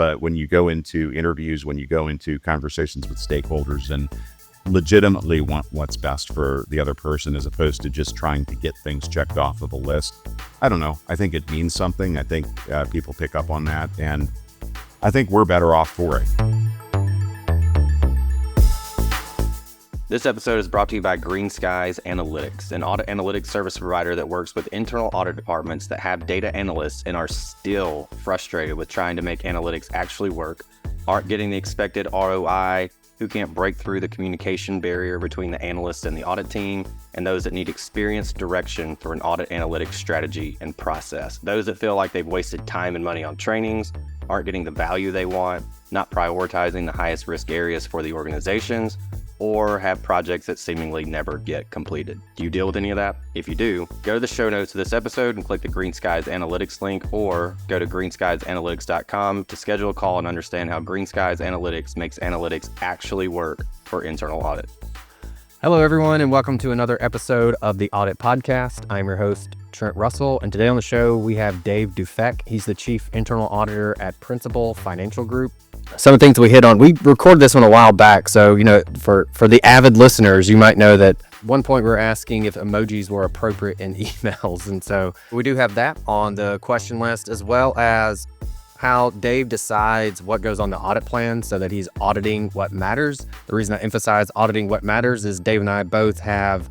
but when you go into interviews, when you go into conversations with stakeholders and legitimately want what's best for the other person as opposed to just trying to get things checked off of a list, I don't know. I think it means something. I think people pick up on that, and I think we're better off for it. This episode is brought to you by Green Skies Analytics, an audit analytics service provider that works with internal audit departments that have data analysts and are still frustrated with trying to make analytics actually work, aren't getting the expected ROI, who can't break through the communication barrier between the analysts and the audit team, and those that need experienced direction for an audit analytics strategy and process. Those that feel like they've wasted time and money on trainings, aren't getting the value they want, not prioritizing the highest risk areas for the organizations, or have projects that seemingly never get completed. Do you deal with any of that? If you do, go to the show notes of this episode and click the Green Skies Analytics link, or go to greenskiesanalytics.com to schedule a call and understand how Green Skies Analytics makes analytics actually work for internal audit. Hello, everyone, and welcome to another episode of the Audit Podcast. I'm your host, Trent Russell, and today on the show, we have Dave Dufek. He's the Chief Internal Auditor at Principal Financial Group. Some of the things we hit on, we recorded this one a while back, so, for the avid listeners, you might know that at one point we were asking if emojis were appropriate in emails, and so we do have that on the question list, as well as how Dave decides what goes on the audit plan so that he's auditing what matters. The reason I emphasize auditing what matters is Dave and I both have,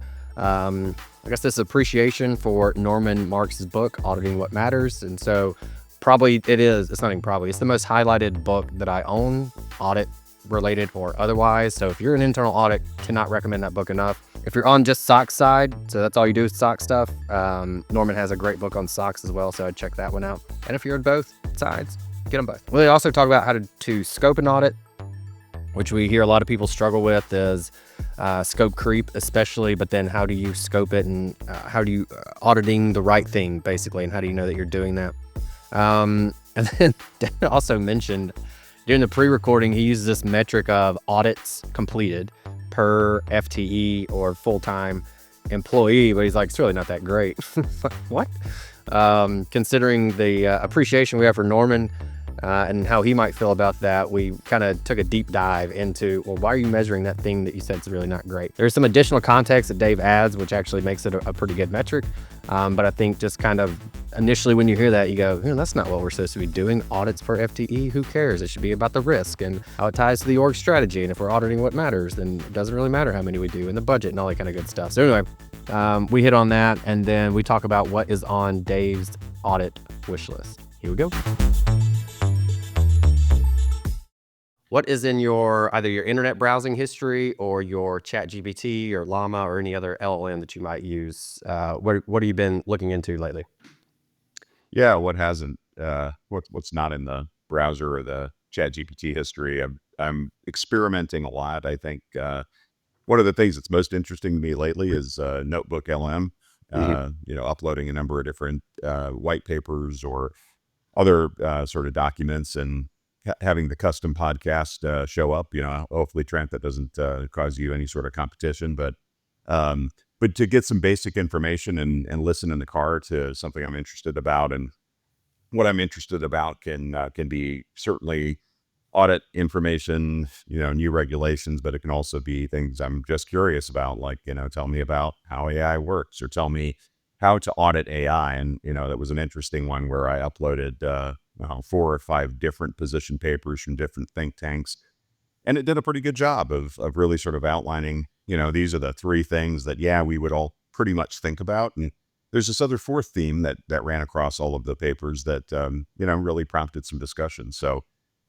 this appreciation for Norman Marks' book, Auditing What Matters, and so it's not even probably, it's the most highlighted book that I own, audit related or otherwise. So if you're an internal audit, cannot recommend that book enough. If you're on just SOX side, so that's all you do is SOX stuff, Norman has a great book on SOX as well, so I'd check that one out. And if you're on both sides, get them both. We also talk about how to scope an audit, which we hear a lot of people struggle with is scope creep especially, but then how do you scope it and how do you auditing the right thing basically, and how do you know that you're doing that? And then Dan also mentioned during the pre-recording, he uses this metric of audits completed per FTE or full-time employee, but he's like, it's really not that great. Like, what? Considering the appreciation we have for Norman and how he might feel about that, we kind of took a deep dive into, well, why are you measuring that thing that you said is really not great? There's some additional context that Dave adds, which actually makes it a pretty good metric. But I think just kind of initially when you hear that, you go, that's not what we're supposed to be doing. Audits per FTE, who cares? It should be about the risk and how it ties to the org strategy. And if we're auditing what matters, then it doesn't really matter how many we do in the budget and all that kind of good stuff. So anyway, we hit on that, and then we talk about what is on Dave's audit wish list. Here we go. What is in either your internet browsing history or your ChatGPT or Llama or any other LLM that you might use? What have you been looking into lately? Yeah, what hasn't? What's not in the browser or the ChatGPT history? I'm experimenting a lot. I think one of the things that's most interesting to me lately is Notebook LM. Uploading a number of different white papers or other sort of documents and having the custom podcast show up. Hopefully, Trent, that doesn't cause you any sort of competition, but to get some basic information and listen in the car to something I'm interested about. And what I'm interested about can be certainly audit information, new regulations, but it can also be things I'm just curious about, like, tell me about how AI works, or tell me how to audit AI. And, that was an interesting one where I uploaded 4 or 5 different position papers from different think tanks. And it did a pretty good job of really sort of outlining, these are the 3 things that, we would all pretty much think about. And there's this other 4th theme that ran across all of the papers that, really prompted some discussion. So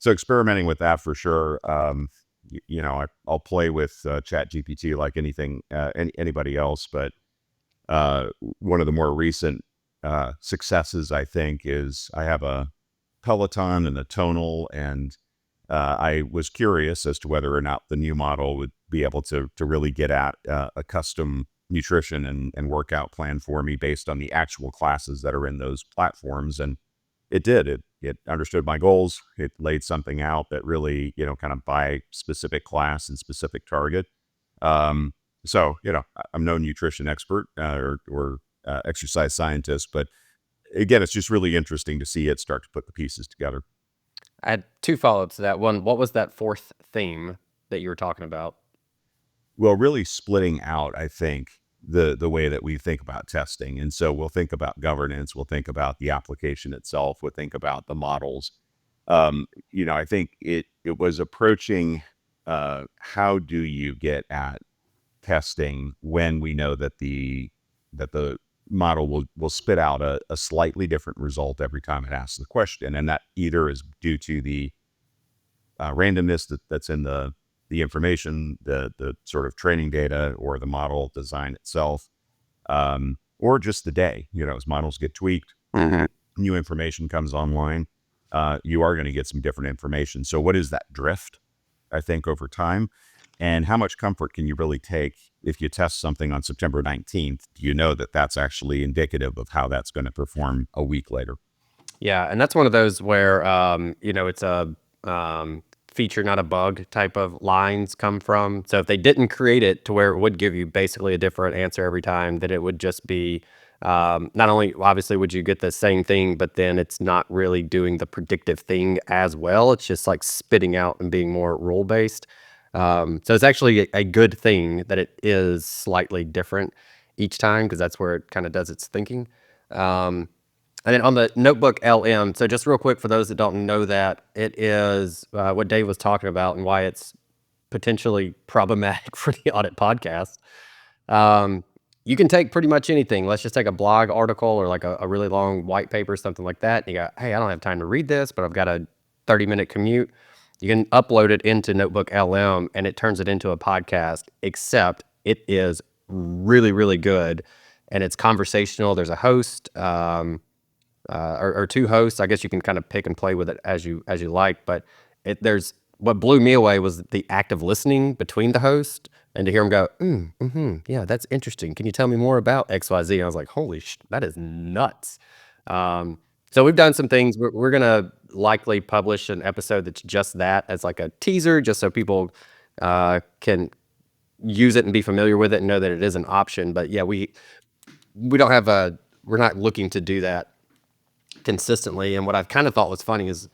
experimenting with that for sure. I'll play with ChatGPT like anybody else, but one of the more recent successes, I think, is I have a Peloton and a Tonal, and I was curious as to whether or not the new model would be able to really get at a custom nutrition and workout plan for me based on the actual classes that are in those platforms. And it did. It understood my goals. It laid something out that really, kind of by specific class and specific target. So, I'm no nutrition expert or exercise scientist, but again, it's just really interesting to see it start to put the pieces together. I had two follow-ups to that. One, what was that fourth theme that you were talking about? Well, really splitting out, I think, the way that we think about testing. And so we'll think about governance, we'll think about the application itself, we'll think about the models. I think it was approaching how do you get at testing when we know that the model will spit out a slightly different result every time it asks the question, and that either is due to the randomness that's in the information, the sort of training data, or the model design itself, or just the day. As models get tweaked, new information comes online, you are going to get some different information. So what is that drift, I think, over time? And how much comfort can you really take if you test something on September 19th? Do you know that that's actually indicative of how that's going to perform a week later? Yeah, and that's one of those where it's a feature, not a bug type of lines come from. So if they didn't create it to where it would give you basically a different answer every time, then it would just be not only obviously would you get the same thing, but then it's not really doing the predictive thing as well. It's just like spitting out and being more rule based. So it's actually a good thing that it is slightly different each time because that's where it kind of does its thinking. And then on the Notebook LM, so just real quick for those that don't know that, it is what Dave was talking about and why it's potentially problematic for the Audit podcast. You can take pretty much anything. Let's just take a blog article or like a really long white paper, something like that. And you go, hey, I don't have time to read this, but I've got a 30-minute commute. You can upload it into Notebook LM and it turns it into a podcast, except it is really, really good. And it's conversational. There's a host. Or two hosts. I guess you can kind of pick and play with it as you like. But there's what blew me away was the act of listening between the host and to hear them go, yeah, that's interesting. Can you tell me more about XYZ? And I was like, holy that is nuts. So we've done some things. We're gonna likely publish an episode that's just that as like a teaser, just so people can use it and be familiar with it and know that it is an option. But yeah, we don't have we're not looking to do that consistently. And what I've kind of thought was funny is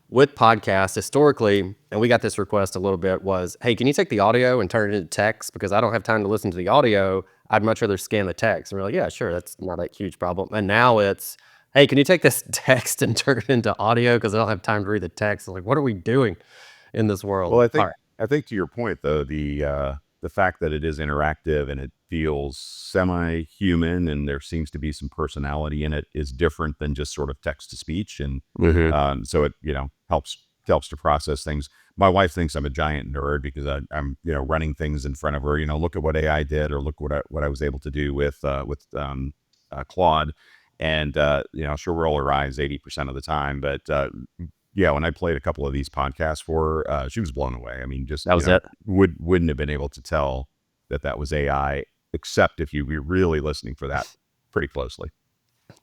with podcasts historically, and we got this request a little bit, was, hey, can you take the audio and turn it into text? Because I don't have time to listen to the audio. I'd much rather scan the text. And we're like, yeah, sure. That's not a huge problem. And now it's, hey, can you take this text and turn it into audio? Because I don't have time to read the text. I'm like, what are we doing in this world? Well, All right. I think to your point though, the fact that it is interactive and it feels semi-human and there seems to be some personality in it is different than just sort of text to speech, and so it helps to process things. My wife thinks I'm a giant nerd because I'm running things in front of her. Look at what AI did, or look what I was able to do with Claude, and she'll roll her eyes 80% of the time, but yeah, when I played a couple of these podcasts for her, she was blown away. I mean, just That was it. wouldn't have been able to tell that was AI, except if you were really listening for that pretty closely.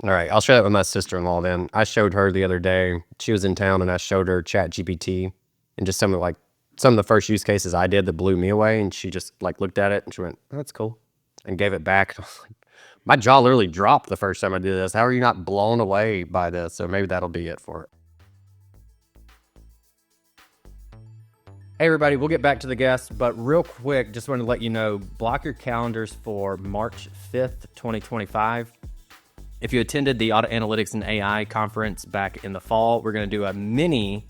All right. I'll share that with my sister-in-law then. I showed her the other day. She was in town and I showed her ChatGPT and just some of the first use cases I did that blew me away. And she just looked at it and she went, oh, that's cool, and gave it back. My jaw literally dropped the first time I did this. How are you not blown away by this? So maybe that'll be it for it. Hey everybody, we'll get back to the guests, but real quick, just wanted to let you know, block your calendars for March 5th, 2025. If you attended the Audit Analytics and AI conference back in the fall, we're going to do a mini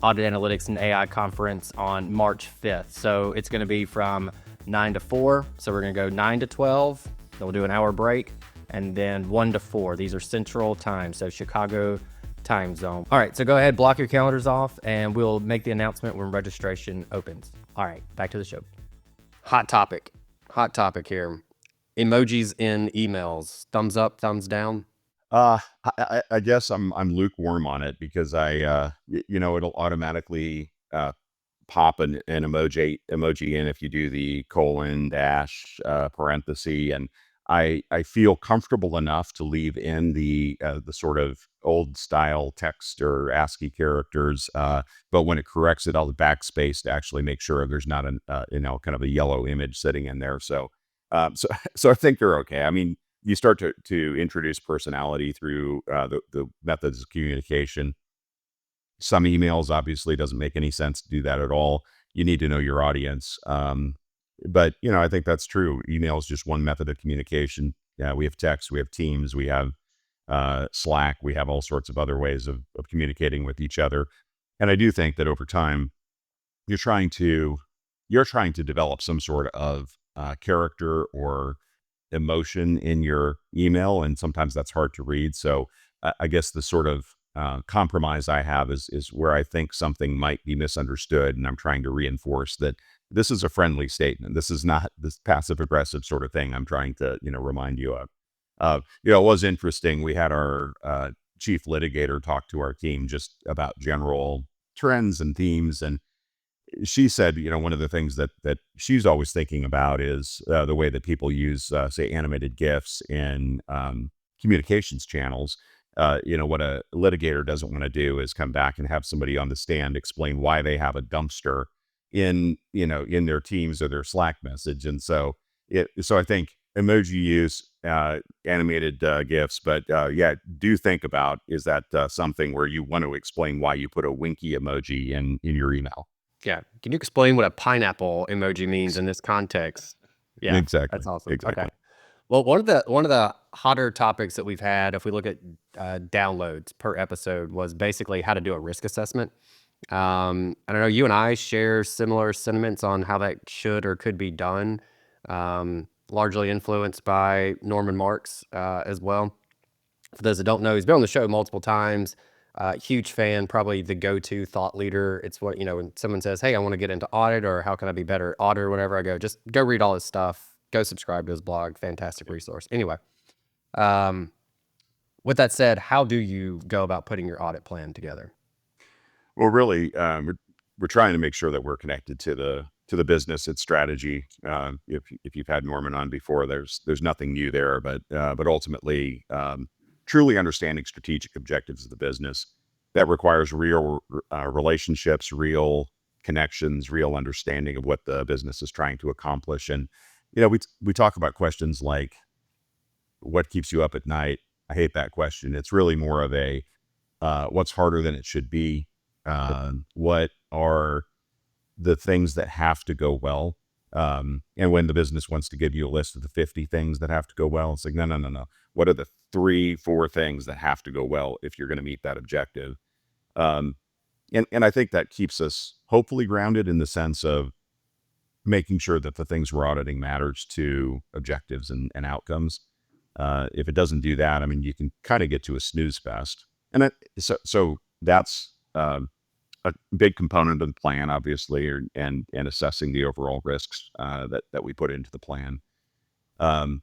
Audit Analytics and AI conference on March 5th. So it's going to be from 9 to 4. So we're going to go 9 to 12. Then we'll do an hour break, and then 1 to 4. These are Central Time, so Chicago time zone. All right, so go ahead, block your calendars off, and we'll make the announcement when registration opens. All right, back to the show. Hot topic here. Emojis in emails. Thumbs up, thumbs down. I guess I'm lukewarm on it because it'll automatically pop an emoji in if you do the colon dash parenthesis, and I feel comfortable enough to leave in the sort of old style text or ASCII characters, but when it corrects it, I'll the backspace to actually make sure there's not an kind of a yellow image sitting in there. So so I think they're okay. I mean, you start to introduce personality through the methods of communication. some emails obviously doesn't make any sense to do that at all. You need to know your audience. But I think that's true. Email is just one method of communication. Yeah, we have text, we have Teams, we have Slack, we have all sorts of other ways of communicating with each other. And I do think that over time, you're trying to develop some sort of character or emotion in your email, and sometimes that's hard to read. So I guess the sort of compromise I have is where I think something might be misunderstood, and I'm trying to reinforce that this is a friendly statement. This is not this passive aggressive sort of thing I'm trying to remind you of. It was interesting. We had our chief litigator talk to our team just about general trends and themes, and she said, one of the things that she's always thinking about is the way that people use, say, animated GIFs in communications channels. What a litigator doesn't want to do is come back and have somebody on the stand explain why they have a dumpster in their Teams or their Slack message. And so I think emoji use, animated GIFs, but yeah, do think about, is that something where you want to explain why you put a winky emoji in your email? Yeah. Can you explain what a pineapple emoji means in this context? Yeah, Exactly. that's awesome. Exactly. Okay. Well, one of the hotter topics that we've had, if we look at downloads per episode, was basically how to do a risk assessment. I don't know, you and I share similar sentiments on how that should or could be done, largely influenced by Norman Marks as well. For those that don't know, he's been on the show multiple times. Huge fan, probably the go-to thought leader. It's what, when someone says, hey, I want to get into audit, or how can I be better at audit or whatever, I go, just go read all his stuff. Go subscribe to his blog. Fantastic resource. Anyway, with that said, how do you go about putting your audit plan together? Well, really, we're trying to make sure that we're connected to the business, its strategy. If you've had Norman on before, there's nothing new there, but ultimately, truly understanding strategic objectives of the business, that requires real relationships, real connections, real understanding of what the business is trying to accomplish. And we talk about questions like, what keeps you up at night? I hate that question. It's really more of a what's harder than it should be. What are the things that have to go well? And when the business wants to give you a list of the 50 things that have to go well, it's like, no, no, no, no. What are the 3-4 things that have to go well if you're going to meet that objective? Um, and I think that keeps us hopefully grounded in the sense of making sure that the things we're auditing matters to objectives and outcomes. If it doesn't do that, I mean, you can kind of get to a snooze fest. And so that's a big component of the plan, obviously, and assessing the overall risks that we put into the plan. And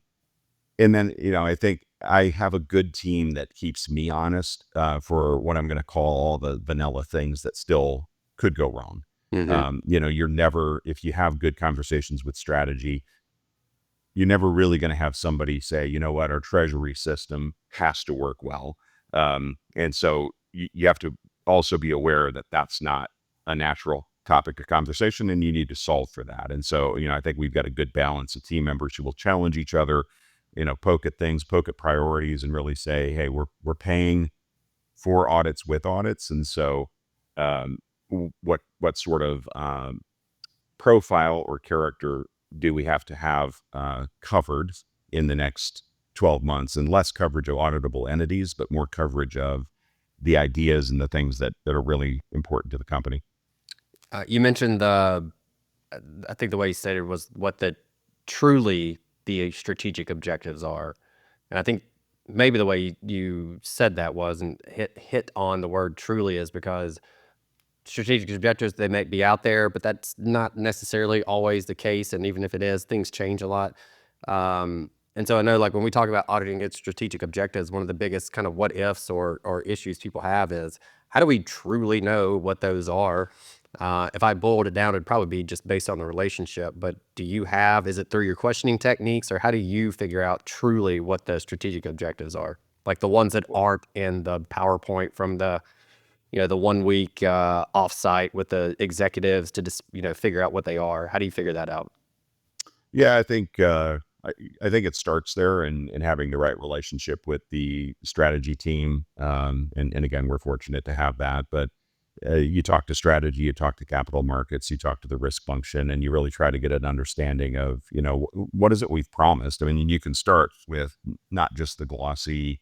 then, I think I have a good team that keeps me honest for what I'm going to call all the vanilla things that still could go wrong. You're never, if you have good conversations with strategy, you're never really going to have somebody say, you know what, our treasury system has to work well. And so you have to also be aware that that's not a natural topic of conversation, and you need to solve for that. And so, I think we've got a good balance of team members who will challenge each other, poke at things, poke at priorities, and really say, hey, we're paying for audits with audits. And so what sort of profile or character do we have to have covered in the next 12 months, and less coverage of auditable entities, but more coverage of the ideas and the things that are really important to the company. You mentioned I think the way you stated was what truly the strategic objectives are. And I think maybe the way you said that was, and hit on the word truly, is because strategic objectives, they may be out there, but that's not necessarily always the case. And even if it is, things change a lot. And so I know, like, when we talk about auditing its strategic objectives, one of the biggest kind of what ifs or issues people have is, how do we truly know what those are? If I boiled it down, it'd probably be just based on the relationship. But is it through your questioning techniques, or how do you figure out truly what the strategic objectives are? Like the ones that aren't in the PowerPoint from the 1 week offsite with the executives to just, figure out what they are. How do you figure that out? Yeah, I think I think it starts there, and having the right relationship with the strategy team. And again, we're fortunate to have that. But you talk to strategy, you talk to capital markets, you talk to the risk function, and you really try to get an understanding of, what is it we've promised? I mean, you can start with not just the glossy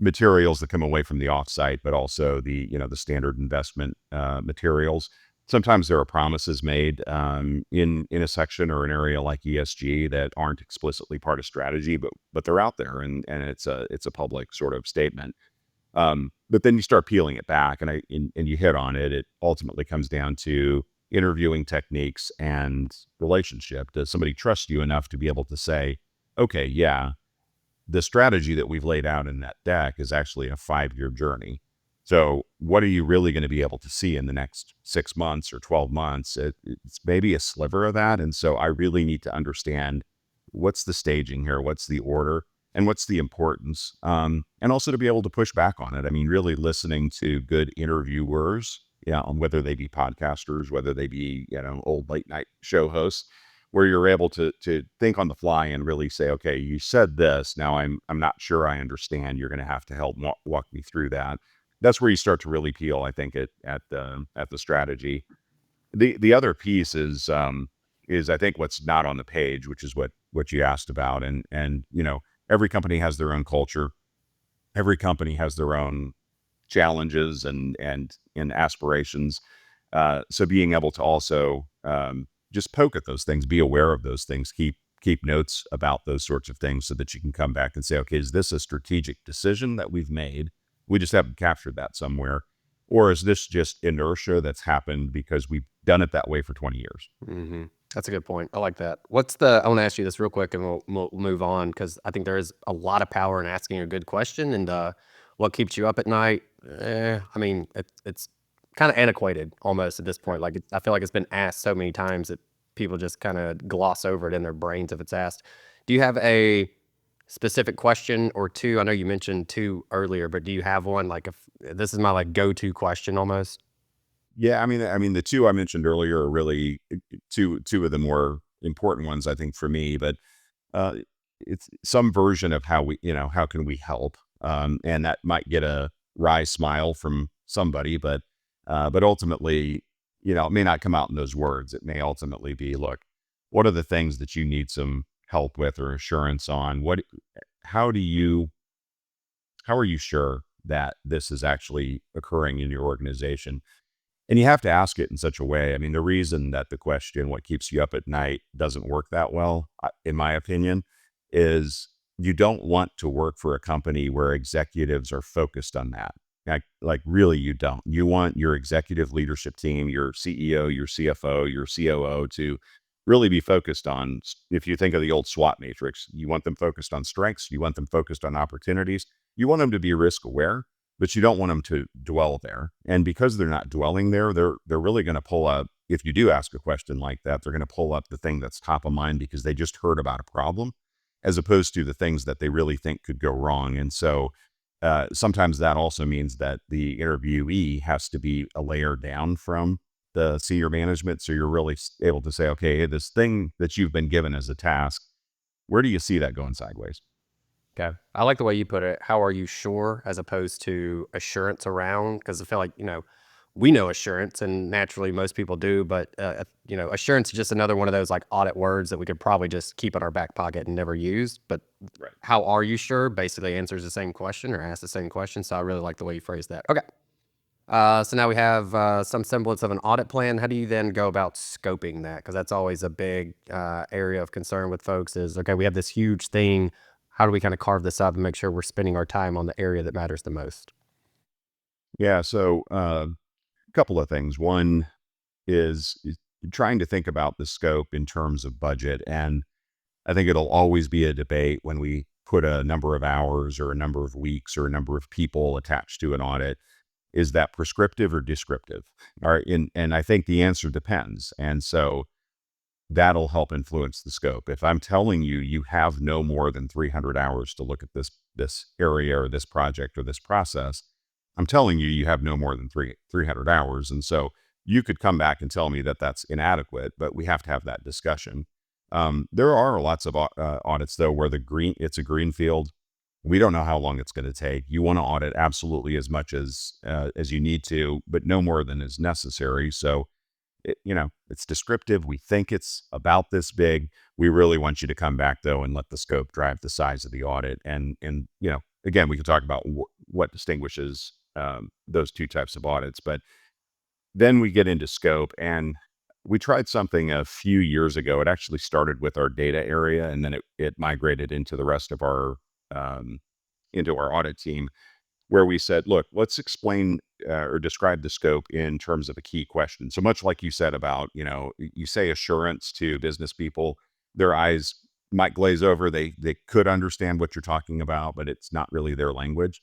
materials that come away from the offsite, but also the standard investment materials. Sometimes there are promises made in a section or an area like ESG that aren't explicitly part of strategy, but they're out there, and it's a public sort of statement. But then you start peeling it back, and you hit on it. It ultimately comes down to interviewing techniques and relationship. Does somebody trust you enough to be able to say, okay, yeah, the strategy that we've laid out in that deck is actually a 5-year journey. So what are you really going to be able to see in the next 6 months or 12 months? It's maybe a sliver of that. And so I really need to understand what's the staging here, what's the order, and what's the importance. And also to be able to push back on it. I mean, really listening to good interviewers, on whether they be podcasters, whether they be, old late night show hosts, where you're able to think on the fly and really say, okay, you said this. Now I'm not sure I understand. You're going to have to help walk me through that. That's where you start to really peel, I think, at the strategy. The other piece is I think what's not on the page, which is what you asked about, and every company has their own culture. Every company has their own challenges and aspirations. So being able to also just poke at those things, be aware of those things, keep notes about those sorts of things so that you can come back and say, okay, is this a strategic decision that we've made? We just haven't captured that somewhere. Or is this just inertia that's happened because we've done it that way for 20 years? Mm-hmm. That's a good point. I like that. I want to ask you this real quick and we'll move on, because I think there is a lot of power in asking a good question. And what keeps you up at night? I mean, it's kind of antiquated almost at this point. Like I feel like it's been asked so many times that people just kind of gloss over it in their brains if it's asked. Do you have a specific question or two? I know you mentioned two earlier, but do you have one? Like, if this is my like go-to question almost. Yeah, I mean, the two I mentioned earlier are really two of the more important ones, I think, for me. But uh, it's some version of how can we help, and that might get a wry smile from somebody, but ultimately, it may not come out in those words. It may ultimately be, look, what are the things that you need some help with or assurance on? How do you, how are you sure that this is actually occurring in your organization? And you have to ask it in such a way. I mean, the reason that the question, what keeps you up at night, doesn't work that well, in my opinion, is you don't want to work for a company where executives are focused on that. Like really, you don't. You want your executive leadership team, your CEO, your CFO, your COO to really be focused on, if you think of the old SWOT matrix, you want them focused on strengths, you want them focused on opportunities, you want them to be risk aware, but you don't want them to dwell there. And because they're not dwelling there, they're really going to pull up, if you do ask a question like that, they're going to pull up the thing that's top of mind because they just heard about a problem, as opposed to the things that they really think could go wrong. And so sometimes that also means that the interviewee has to be a layer down from the senior management. So you're really able to say, okay, hey, this thing that you've been given as a task, where do you see that going sideways? Okay. I like the way you put it. How are you sure, as opposed to assurance around? Because I feel like, we know assurance and naturally most people do, but, assurance is just another one of those like audit words that we could probably just keep in our back pocket and never use. But Right. how are you sure basically answers the same question or asks the same question. So I really like the way you phrased that. Okay. So now we have some semblance of an audit plan. How do you then go about scoping that? Because that's always a big area of concern with folks is, okay, we have this huge thing. How do we kind of carve this up and make sure we're spending our time on the area that matters the most? Yeah. So a couple of things. One is trying to think about the scope in terms of budget. And I think it'll always be a debate when we put a number of hours or a number of weeks or a number of people attached to an audit. Is that prescriptive or descriptive? All right. And I think the answer depends. And so that'll help influence the scope. If I'm telling you, you have no more than 300 hours to look at this area or this project or this process, I'm telling you, you have no more than 300 hours. And so you could come back and tell me that that's inadequate, but we have to have that discussion. There are lots of audits though, where it's a green field. We don't know how long it's going to take. You want to audit absolutely as much as you need to, but no more than is necessary. So, it's descriptive. We think it's about this big. We really want you to come back though and let the scope drive the size of the audit. And again, we can talk about what distinguishes those two types of audits, but then we get into scope, and we tried something a few years ago. It actually started with our data area, and then it migrated into the rest of our um, into our audit team, where we said, look, let's explain or describe the scope in terms of a key question. So much like you said about, you say assurance to business people, their eyes might glaze over. They could understand what you're talking about, but it's not really their language.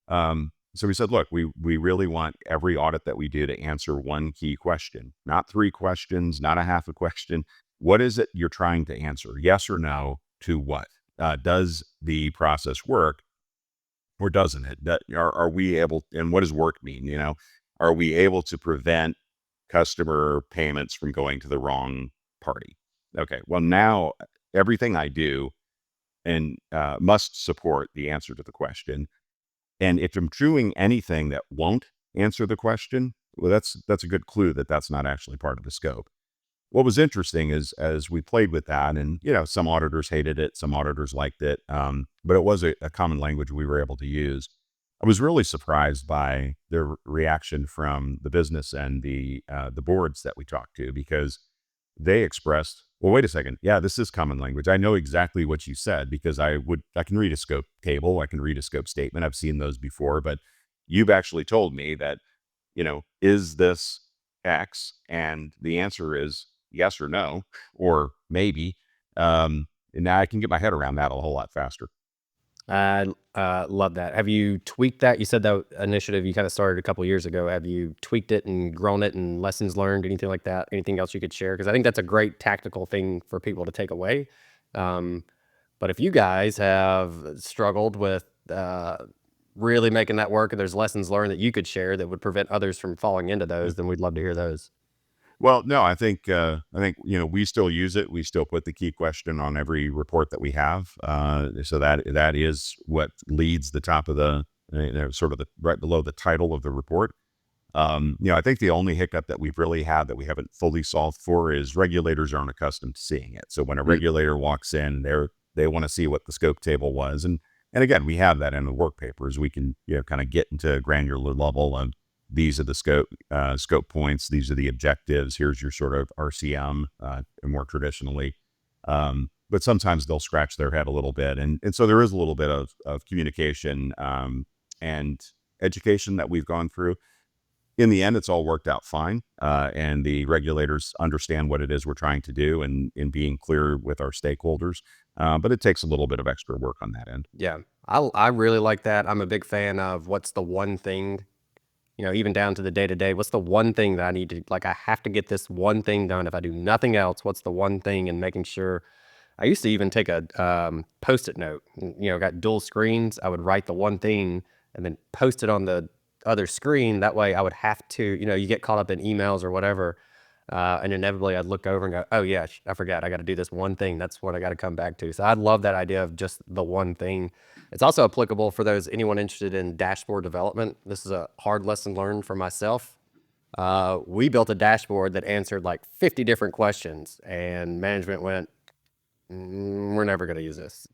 So we said, look, we really want every audit that we do to answer one key question, not three questions, not a half a question. What is it you're trying to answer? Yes or no to what? Does the process work? Or doesn't it? Are we able, and what does work mean? Are we able to prevent customer payments from going to the wrong party? Okay. Well, now everything I do and must support the answer to the question. And if I'm doing anything that won't answer the question, well, that's a good clue that that's not actually part of the scope. What was interesting is as we played with that, and some auditors hated it, some auditors liked it, but it was a common language we were able to use. I was really surprised by the reaction from the business and the boards that we talked to, because they expressed, well, wait a second, yeah, this is common language. I know exactly what you said because I can read a scope table, I can read a scope statement, I've seen those before, but you've actually told me that, is this X? And the answer is yes or no, or maybe. And now I can get my head around that a whole lot faster. I love that. Have you tweaked that? You said that initiative you kind of started a couple years ago. Have you tweaked it and grown it and lessons learned, anything like that? Anything else you could share? Because I think that's a great tactical thing for people to take away. Um, but if you guys have struggled with really making that work and there's lessons learned that you could share that would prevent others from falling into those, then we'd love to hear those. Well, no, I think we still use it. We still put the key question on every report that we have, so that is what leads the top of the sort of the right below the title of the report. I think the only hiccup that we've really had that we haven't fully solved for is regulators aren't accustomed to seeing it. So when a Mm. regulator walks in, they want to see what the scope table was, and again, we have that in the work papers. We can kind of get into a granular level of these are the scope points. These are the objectives. Here's your sort of RCM, more traditionally. But sometimes they'll scratch their head a little bit, and so there is a little bit of communication and education that we've gone through. In the end, it's all worked out fine, and the regulators understand what it is we're trying to do, and in being clear with our stakeholders. But it takes a little bit of extra work on that end. Yeah, I really like that. I'm a big fan of what's the one thing, even down to the day to day. What's the one thing that I need to, like, I have to get this one thing done. If I do nothing else, what's the one thing? And making sure. I used to even take a Post-it note. Got dual screens. I would write the one thing and then post it on the other screen. That way, I would have to. You get caught up in emails or whatever, and inevitably, I'd look over and go, "Oh yeah, I forgot. I got to do this one thing. That's what I got to come back to." So I love that idea of just the one thing. It's also applicable for anyone interested in dashboard development. This is a hard lesson learned for myself. We built a dashboard that answered like 50 different questions, and management went, we're never going to use this.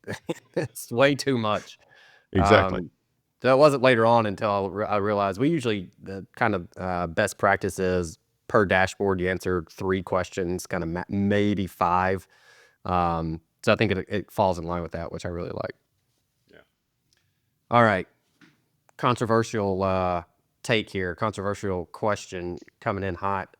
It's way too much. Exactly. So it wasn't later on until I realized we usually, the kind of best practice is per dashboard, you answer 3 questions, kind of maybe 5. So I think it falls in line with that, which I really like. Yeah. All right. Controversial take here, controversial question coming in hot.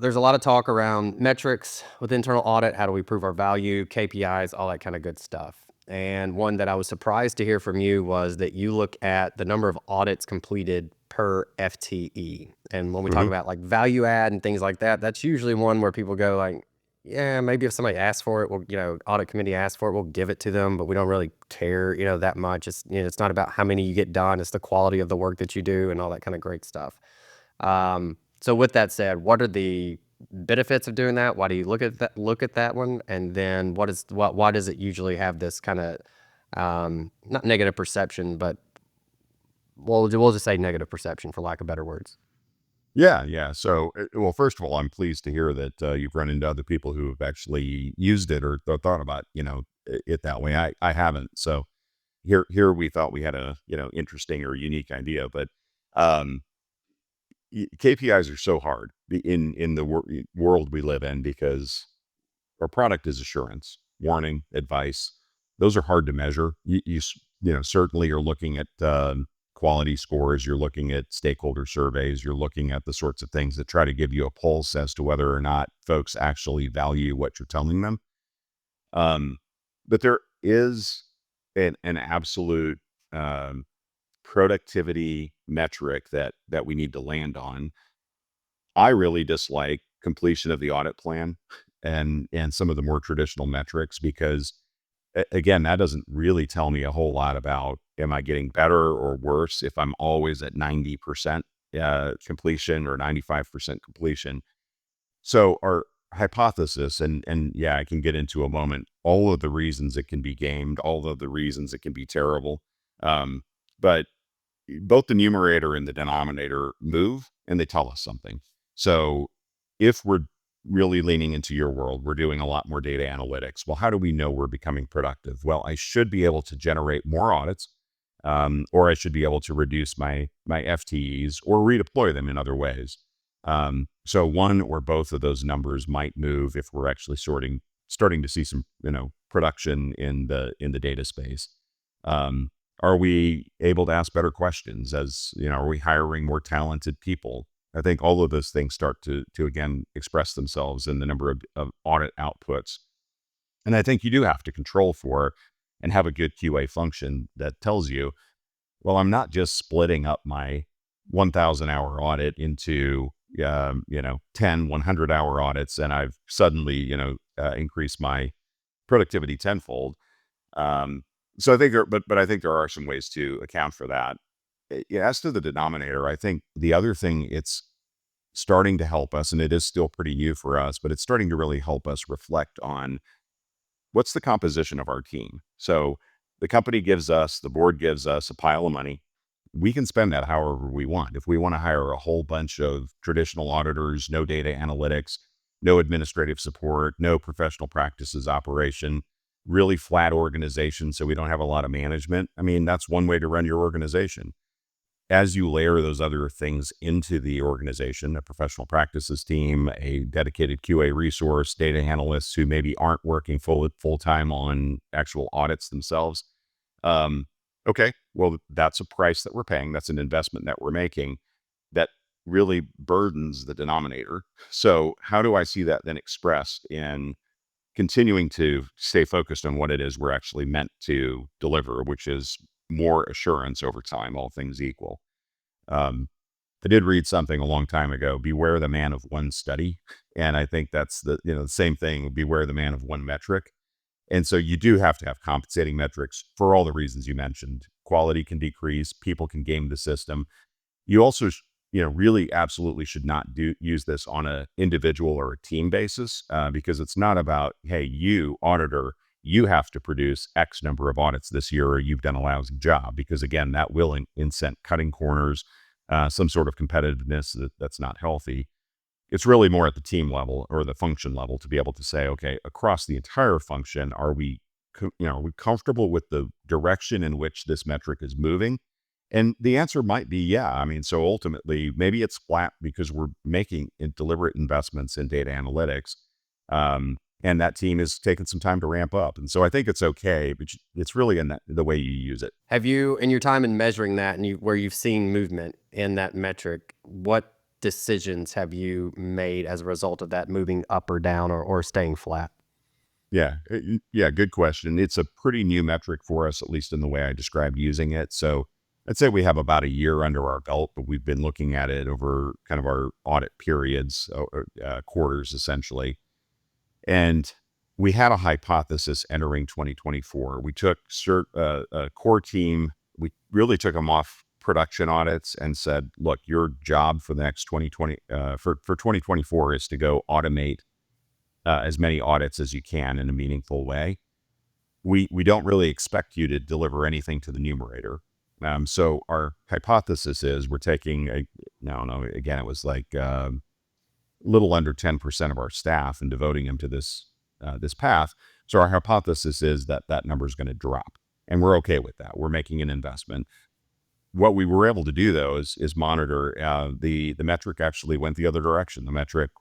There's a lot of talk around metrics with internal audit. How do we prove our value, KPIs, all that kind of good stuff. And one that I was surprised to hear from you was that you look at the number of audits completed per FTE. And when we talk Mhm. about like value add and things like that, that's usually one where people go like, yeah, maybe if somebody asks for it, audit committee asks for it, we'll give it to them, but we don't really care, that much. It's not about how many you get done. It's the quality of the work that you do and all that kind of great stuff. So with that said, what are the benefits of doing that? Why do you look at that one? And then why does it usually have this kind of, not negative perception, but we'll just say negative perception for lack of better words. Yeah. So, well, first of all, I'm pleased to hear that you've run into other people who have actually used it or thought about, it that way. I haven't. So here we thought we had a, interesting or unique idea, but um, KPIs are so hard in the world we live in because our product is assurance, warning, advice. Those are hard to measure. Certainly you're looking at quality scores. You're looking at stakeholder surveys. You're looking at the sorts of things that try to give you a pulse as to whether or not folks actually value what you're telling them. But there is an absolute productivity metric that we need to land on. I really dislike completion of the audit plan and some of the more traditional metrics because again, that doesn't really tell me a whole lot about am I getting better or worse if I'm always at 90% completion or 95% completion. So our hypothesis, and yeah, I can get into a moment all of the reasons it can be gamed, all of the reasons it can be terrible. But both the numerator and the denominator move and they tell us something. So if we're really leaning into your world, we're doing a lot more data analytics. Well, how do we know we're becoming productive? Well, I should be able to generate more audits, or I should be able to reduce my FTEs or redeploy them in other ways. So one or both of those numbers might move if we're actually starting to see some, production in the data space. Are we able to ask better questions? Are we hiring more talented people? I think all of those things start to again express themselves in the number of audit outputs. And I think you do have to control for and have a good QA function that tells you, well, I'm not just splitting up my 1,000 hour audit into 10 100-hour audits, and I've suddenly increased my productivity tenfold. So I think, but I think there are some ways to account for that. As to the denominator, I think the other thing it's starting to help us, and it is still pretty new for us, but it's starting to really help us reflect on what's the composition of our team. So the board gives us a pile of money. We can spend that however we want. If we want to hire a whole bunch of traditional auditors, no data analytics, no administrative support, no professional practices operation, really flat organization so we don't have a lot of management. I mean, that's one way to run your organization. As you layer those other things into the organization, a professional practices team, a dedicated QA resource, data analysts who maybe aren't working full time on actual audits themselves. Okay, well, that's a price that we're paying. That's an investment that we're making that really burdens the denominator. So how do I see that then expressed in continuing to stay focused on what it is we're actually meant to deliver, which is more assurance over time, all things equal. I did read something a long time ago, beware the man of one study. And I think that's the same thing, beware the man of one metric. And so you do have to have compensating metrics for all the reasons you mentioned. Quality can decrease, people can game the system. You also, really absolutely should not use this on an individual or a team basis because it's not about, hey, you auditor, you have to produce X number of audits this year or you've done a lousy job. Because again, that will incent cutting corners, some sort of competitiveness that's not healthy. It's really more at the team level or the function level to be able to say, okay, across the entire function, are we comfortable with the direction in which this metric is moving? And the answer might be, yeah. I mean, so ultimately, maybe it's flat because we're making deliberate investments in data analytics. And that team is taking some time to ramp up. And so I think it's okay, but it's really in the way you use it. Have you, in your time in measuring that and where you've seen movement in that metric, what decisions have you made as a result of that moving up or down or staying flat? Yeah. Yeah. Good question. It's a pretty new metric for us, at least in the way I described using it. So I'd say we have about a year under our belt, but we've been looking at it over kind of our audit periods, quarters essentially. And we had a hypothesis entering 2024. We took a core team, we really took them off production audits and said, look, your job for the next 2024 is to go automate as many audits as you can in a meaningful way. we don't really expect you to deliver anything to the numerator. So our hypothesis is we're taking no, again, it was like little under 10% of our staff and devoting them to this path. So our hypothesis is that that number is going to drop, and we're okay with that. We're making an investment. What we were able to do though is monitor the metric actually went the other direction. The metric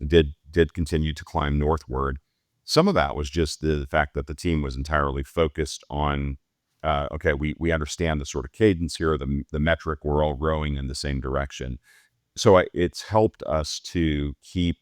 did continue to climb northward. Some of that was just the fact that the team was entirely focused on okay, we understand the sort of cadence here, the metric, we're all rowing in the same direction. So it's helped us to keep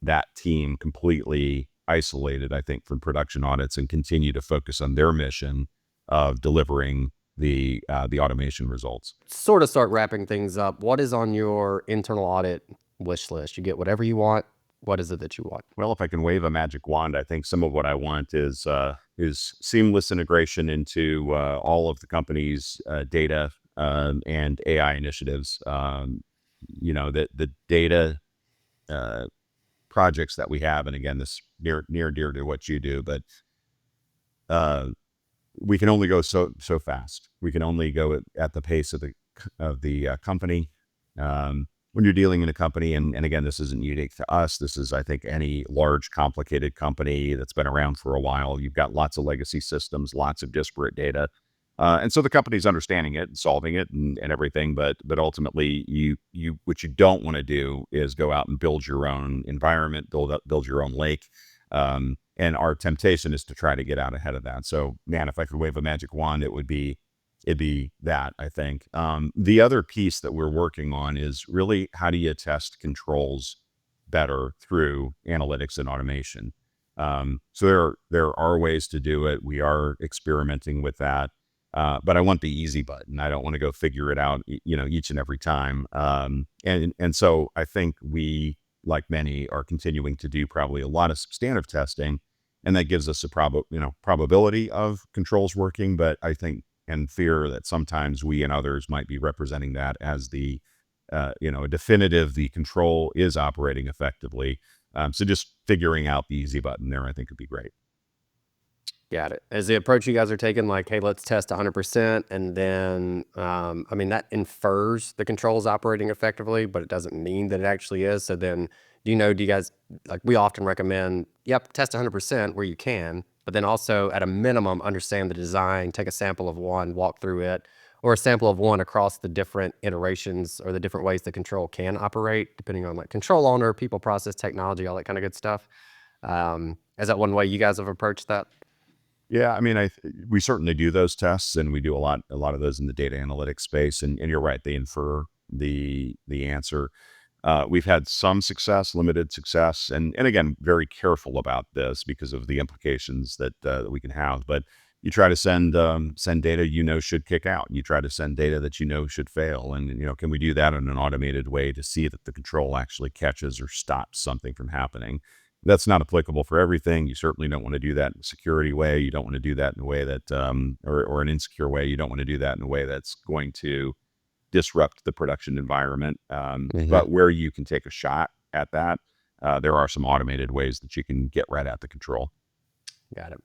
that team completely isolated, I think, from production audits and continue to focus on their mission of delivering the automation results. Sort of start wrapping things up. What is on your internal audit wish list? You get whatever you want. What is it that you want? Well, if I can wave a magic wand, I think some of what I want is seamless integration into all of the company's data and AI initiatives. The data projects that we have, and again, this near dear to what you do, but we can only go so fast. We can only go at the pace of the company. When you're dealing in a company, and again, this isn't unique to us. This is, I think, any large, complicated company that's been around for a while. You've got lots of legacy systems, lots of disparate data. And so the company's understanding it and solving it and everything, but ultimately what you don't want to do is go out and build your own environment, build your own lake. And our temptation is to try to get out ahead of that. So man, if I could wave a magic wand, it'd be that, I think. The other piece that we're working on is really how do you test controls better through analytics and automation. So there are ways to do it. We are experimenting with that. But I want the easy button. I don't want to go figure it out, each and every time. And so I think we, like many, are continuing to do probably a lot of substantive testing, and that gives us a probability of controls working. But I think and fear that sometimes we and others might be representing that as the definitive, the control is operating effectively. So just figuring out the easy button there, I think, would be great. Got it. As the approach you guys are taking, like, hey, let's test 100%, and then, that infers the controls operating effectively, but it doesn't mean that it actually is. So then, do you guys, like, we often recommend, test 100% where you can, but then also at a minimum, understand the design, take a sample of one, walk through it, or a sample of one across the different iterations or the different ways the control can operate, depending on like control owner, people, process, technology, all that kind of good stuff. Is that one way you guys have approached that? Yeah, I mean, we certainly do those tests, and we do a lot of those in the data analytics space. And you're right, they infer the answer. We've had some success, limited success, and again, very careful about this because of the implications that we can have. But you try to send data should kick out. You try to send data that should fail, and can we do that in an automated way to see that the control actually catches or stops something from happening? That's not applicable for everything. You certainly don't want to do that in a security way. You don't want to do that in a way that, or an insecure way. You don't want to do that in a way that's going to disrupt the production environment. But where you can take a shot at that, there are some automated ways that you can get right at the control. Got it.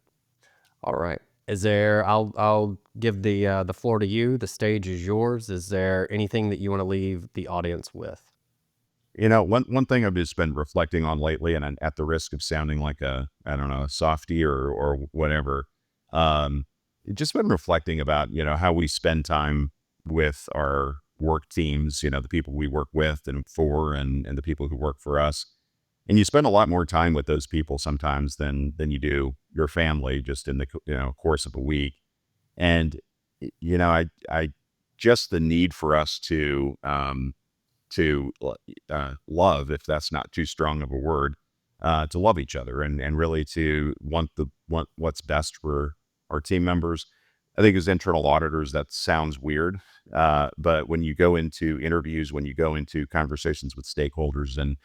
All right. I'll give the floor to you. The stage is yours. Is there anything that you want to leave the audience with? One thing I've just been reflecting on lately, and at the risk of sounding like a softie or whatever, just been reflecting about, how we spend time with our work teams, the people we work with and for, and the people who work for us. And you spend a lot more time with those people sometimes than you do your family, just in the course of a week. And, I just the need for us to love, if that's not too strong of a word, to love each other and really to want what's best for our team members. I think as internal auditors, that sounds weird. But when you go into interviews, when you go into conversations with stakeholders and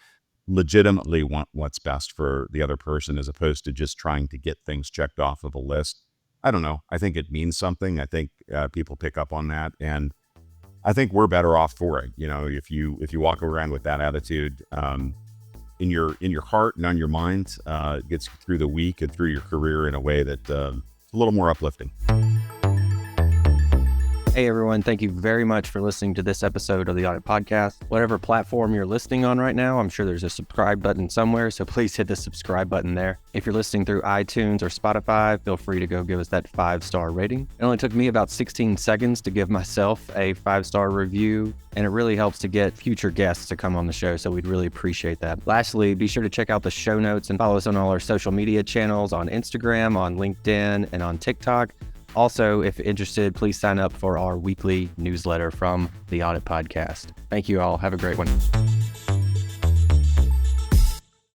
legitimately want what's best for the other person, as opposed to just trying to get things checked off of a list, I don't know. I think it means something. I think people pick up on that, and I think we're better off for it. If you walk around with that attitude in your heart and on your mind, it gets you through the week and through your career in a way that a little more uplifting. Hey everyone, thank you very much for listening to this episode of the Audit Podcast. Whatever platform you're listening on right now, I'm sure there's a subscribe button somewhere, so please hit the subscribe button there. If you're listening through iTunes or Spotify, feel free to go give us that 5-star rating. It only took me about 16 seconds to give myself a 5-star review, and it really helps to get future guests to come on the show, so we'd really appreciate that. Lastly, be sure to check out the show notes and follow us on all our social media channels on Instagram, on LinkedIn, and on TikTok. Also, if interested, please sign up for our weekly newsletter from the Audit Podcast. Thank you all. Have a great one.